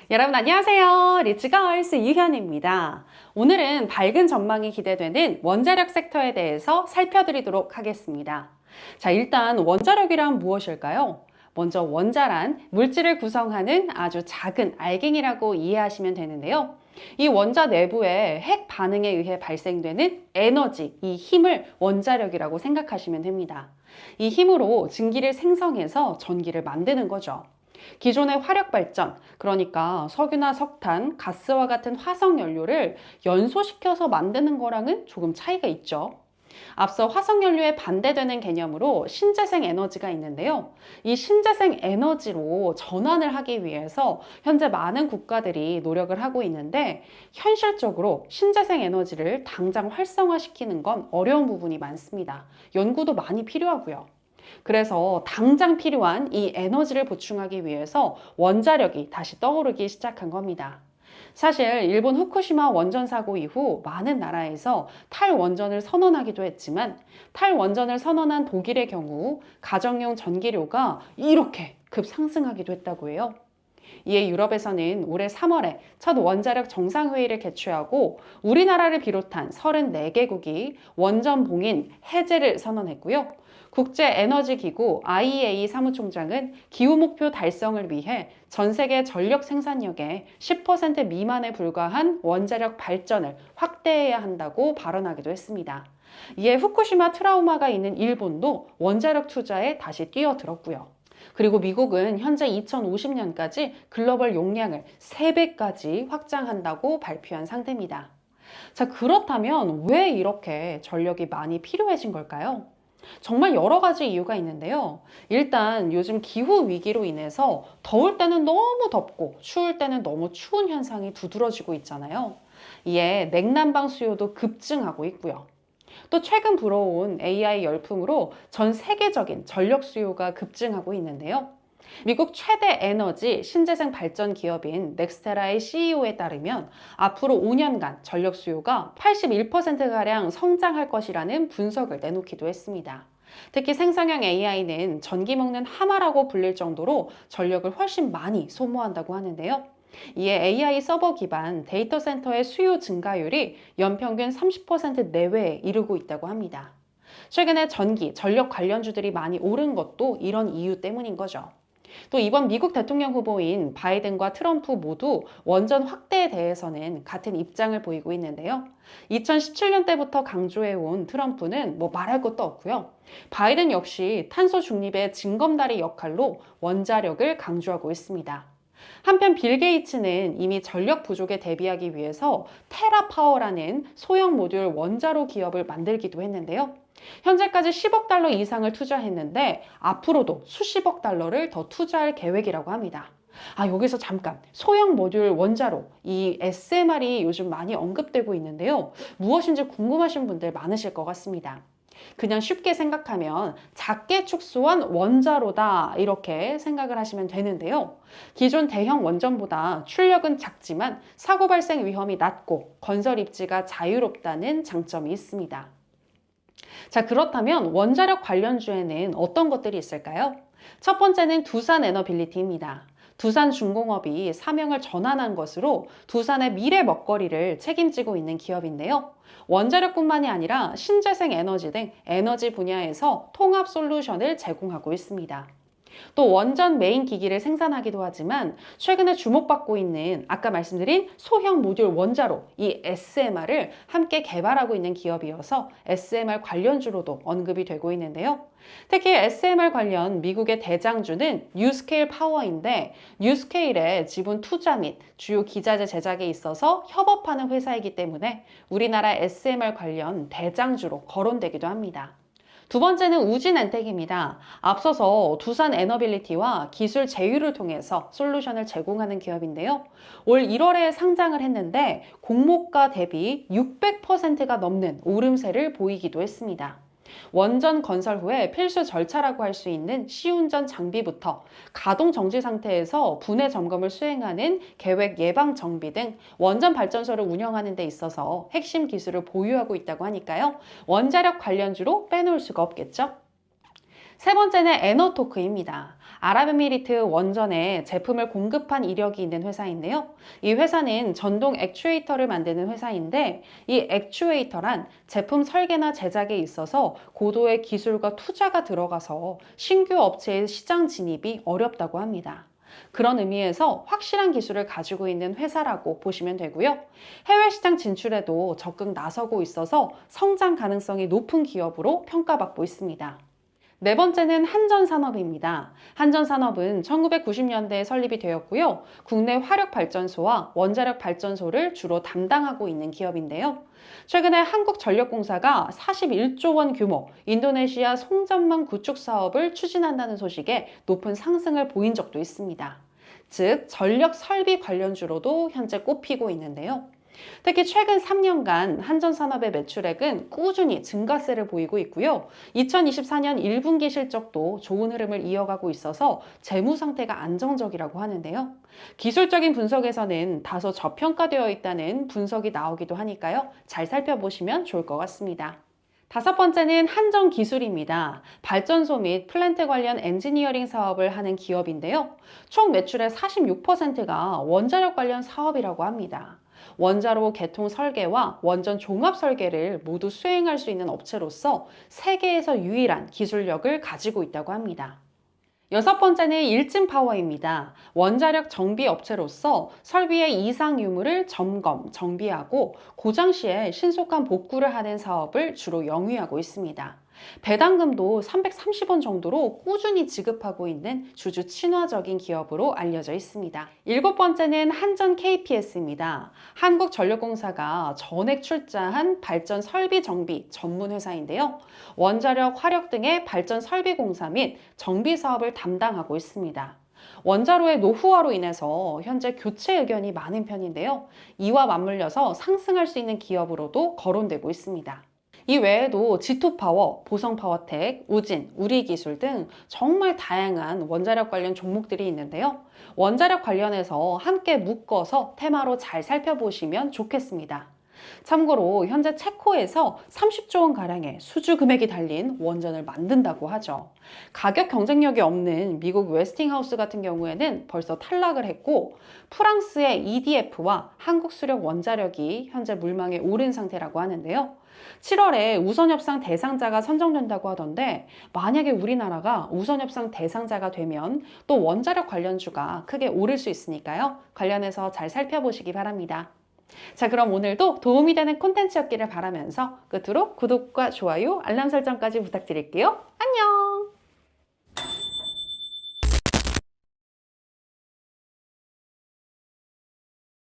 여러분 안녕하세요. 리츠걸스 유현입니다. 오늘은 밝은 전망이 기대되는 원자력 섹터에 대해서 살펴드리도록 하겠습니다. 자, 일단 원자력이란 무엇일까요? 먼저 원자란 물질을 구성하는 아주 작은 알갱이라고 이해하시면 되는데요. 이 원자 내부의 핵 반응에 의해 발생되는 에너지, 이 힘을 원자력이라고 생각하시면 됩니다. 이 힘으로 증기를 생성해서 전기를 만드는 거죠. 기존의 화력 발전, 그러니까 석유나 석탄, 가스와 같은 화석 연료를 연소시켜서 만드는 거랑은 조금 차이가 있죠. 앞서 화석 연료에 반대되는 개념으로 신재생 에너지가 있는데요. 이 신재생 에너지로 전환을 하기 위해서 현재 많은 국가들이 노력을 하고 있는데, 현실적으로 신재생 에너지를 당장 활성화시키는 건 어려운 부분이 많습니다. 연구도 많이 필요하고요. 그래서 당장 필요한 이 에너지를 보충하기 위해서 원자력이 다시 떠오르기 시작한 겁니다. 사실 일본 후쿠시마 원전 사고 이후 많은 나라에서 탈원전을 선언하기도 했지만, 탈원전을 선언한 독일의 경우 가정용 전기료가 이렇게 급상승하기도 했다고 해요. 이에 유럽에서는 올해 3월에 첫 원자력 정상회의를 개최하고 우리나라를 비롯한 34개국이 원전 봉인 해제를 선언했고요. 국제에너지기구 IEA 사무총장은 기후 목표 달성을 위해 전 세계 전력 생산력의 10% 미만에 불과한 원자력 발전을 확대해야 한다고 발언하기도 했습니다. 이에 후쿠시마 트라우마가 있는 일본도 원자력 투자에 다시 뛰어들었고요. 그리고 미국은 현재 2050년까지 글로벌 용량을 3배까지 확장한다고 발표한 상태입니다. 자, 그렇다면 왜 이렇게 전력이 많이 필요해진 걸까요? 정말 여러 가지 이유가 있는데요. 일단 요즘 기후 위기로 인해서 더울 때는 너무 덥고 추울 때는 너무 추운 현상이 두드러지고 있잖아요. 이에 냉난방 수요도 급증하고 있고요. 또 최근 불어온 AI 열풍으로 전 세계적인 전력 수요가 급증하고 있는데요. 미국 최대 에너지 신재생 발전 기업인 넥스테라의 CEO에 따르면 앞으로 5년간 전력 수요가 81%가량 성장할 것이라는 분석을 내놓기도 했습니다. 특히 생성형 AI는 전기 먹는 하마라고 불릴 정도로 전력을 훨씬 많이 소모한다고 하는데요. 이에 AI 서버 기반 데이터 센터의 수요 증가율이 연평균 30% 내외에 이르고 있다고 합니다. 최근에 전기, 전력 관련주들이 많이 오른 것도 이런 이유 때문인 거죠. 또 이번 미국 대통령 후보인 바이든과 트럼프 모두 원전 확대에 대해서는 같은 입장을 보이고 있는데요. 2017년 때부터 강조해온 트럼프는 뭐 말할 것도 없고요. 바이든 역시 탄소 중립의 징검다리 역할로 원자력을 강조하고 있습니다. 한편 빌 게이츠는 이미 전력 부족에 대비하기 위해서 테라파워라는 소형 모듈 원자로 기업을 만들기도 했는데요. 현재까지 10억 달러 이상을 투자했는데 앞으로도 수십억 달러를 더 투자할 계획이라고 합니다. 여기서 잠깐 소형 모듈 원자로, 이 SMR이 요즘 많이 언급되고 있는데요. 무엇인지 궁금하신 분들 많으실 것 같습니다. 그냥 쉽게 생각하면 작게 축소한 원자로다, 이렇게 생각을 하시면 되는데요. 기존 대형 원전보다 출력은 작지만 사고 발생 위험이 낮고 건설 입지가 자유롭다는 장점이 있습니다. 자, 그렇다면 원자력 관련주에는 어떤 것들이 있을까요? 첫 번째는 두산 에너빌리티입니다. 두산중공업이 사명을 전환한 것으로 두산의 미래 먹거리를 책임지고 있는 기업인데요. 원자력뿐만이 아니라 신재생 에너지 등 에너지 분야에서 통합 솔루션을 제공하고 있습니다. 또 원전 메인 기기를 생산하기도 하지만 최근에 주목받고 있는 아까 말씀드린 소형 모듈 원자로, 이 SMR을 함께 개발하고 있는 기업이어서 SMR 관련주로도 언급이 되고 있는데요. 특히 SMR 관련 미국의 대장주는 뉴스케일 파워인데, 뉴스케일의 지분 투자 및 주요 기자재 제작에 있어서 협업하는 회사이기 때문에 우리나라 SMR 관련 대장주로 거론되기도 합니다. 두 번째는 우진엔텍입니다. 앞서서 두산 에너빌리티와 기술 제휴를 통해서 솔루션을 제공하는 기업인데요. 올 1월에 상장을 했는데 공모가 대비 600%가 넘는 오름세를 보이기도 했습니다. 원전 건설 후에 필수 절차라고 할 수 있는 시운전 장비부터 가동 정지 상태에서 분해 점검을 수행하는 계획 예방 정비 등 원전 발전소를 운영하는 데 있어서 핵심 기술을 보유하고 있다고 하니까요. 원자력 관련주로 빼놓을 수가 없겠죠. 세 번째는 에너토크입니다. 아랍에미리트 원전에 제품을 공급한 이력이 있는 회사인데요. 이 회사는 전동 액추에이터를 만드는 회사인데 이 액추에이터란 제품 설계나 제작에 있어서 고도의 기술과 투자가 들어가서 신규 업체의 시장 진입이 어렵다고 합니다. 그런 의미에서 확실한 기술을 가지고 있는 회사라고 보시면 되고요. 해외 시장 진출에도 적극 나서고 있어서 성장 가능성이 높은 기업으로 평가받고 있습니다. 네 번째는 한전산업입니다. 한전산업은 1990년대에 설립이 되었고요. 국내 화력발전소와 원자력 발전소를 주로 담당하고 있는 기업인데요. 최근에 한국전력공사가 41조 원 규모 인도네시아 송전망 구축 사업을 추진한다는 소식에 높은 상승을 보인 적도 있습니다. 즉, 전력 설비 관련주로도 현재 꼽히고 있는데요. 특히 최근 3년간 한전산업의 매출액은 꾸준히 증가세를 보이고 있고요. 2024년 1분기 실적도 좋은 흐름을 이어가고 있어서 재무 상태가 안정적이라고 하는데요. 기술적인 분석에서는 다소 저평가되어 있다는 분석이 나오기도 하니까요. 잘 살펴보시면 좋을 것 같습니다. 다섯 번째는 한전기술입니다. 발전소 및 플랜트 관련 엔지니어링 사업을 하는 기업인데요. 총 매출의 46%가 원자력 관련 사업이라고 합니다. 원자로 개통 설계와 원전 종합 설계를 모두 수행할 수 있는 업체로서 세계에서 유일한 기술력을 가지고 있다고 합니다. 여섯 번째는 일진파워입니다. 원자력 정비 업체로서 설비의 이상 유무를 점검, 정비하고 고장 시에 신속한 복구를 하는 사업을 주로 영위하고 있습니다. 배당금도 330원 정도로 꾸준히 지급하고 있는 주주 친화적인 기업으로 알려져 있습니다. 일곱 번째는 한전 KPS입니다. 한국전력공사가 전액 출자한 발전 설비 정비 전문 회사인데요. 원자력, 화력 등의 발전 설비 공사 및 정비 사업을 담당하고 있습니다. 원자로의 노후화로 인해서 현재 교체 의견이 많은 편인데요. 이와 맞물려서 상승할 수 있는 기업으로도 거론되고 있습니다. 이 외에도 G2파워, 보성파워텍, 우진, 우리기술 등 정말 다양한 원자력 관련 종목들이 있는데요. 원자력 관련해서 함께 묶어서 테마로 잘 살펴보시면 좋겠습니다. 참고로 현재 체코에서 30조 원가량의 수주 금액이 달린 원전을 만든다고 하죠. 가격 경쟁력이 없는 미국 웨스팅하우스 같은 경우에는 벌써 탈락을 했고 프랑스의 EDF와 한국수력 원자력이 현재 물망에 오른 상태라고 하는데요. 7월에 우선협상 대상자가 선정된다고 하던데 만약에 우리나라가 우선협상 대상자가 되면 또 원자력 관련주가 크게 오를 수 있으니까요. 관련해서 잘 살펴보시기 바랍니다. 자, 그럼 오늘도 도움이 되는 콘텐츠였기를 바라면서 끝으로 구독과 좋아요, 알람 설정까지 부탁드릴게요. 안녕!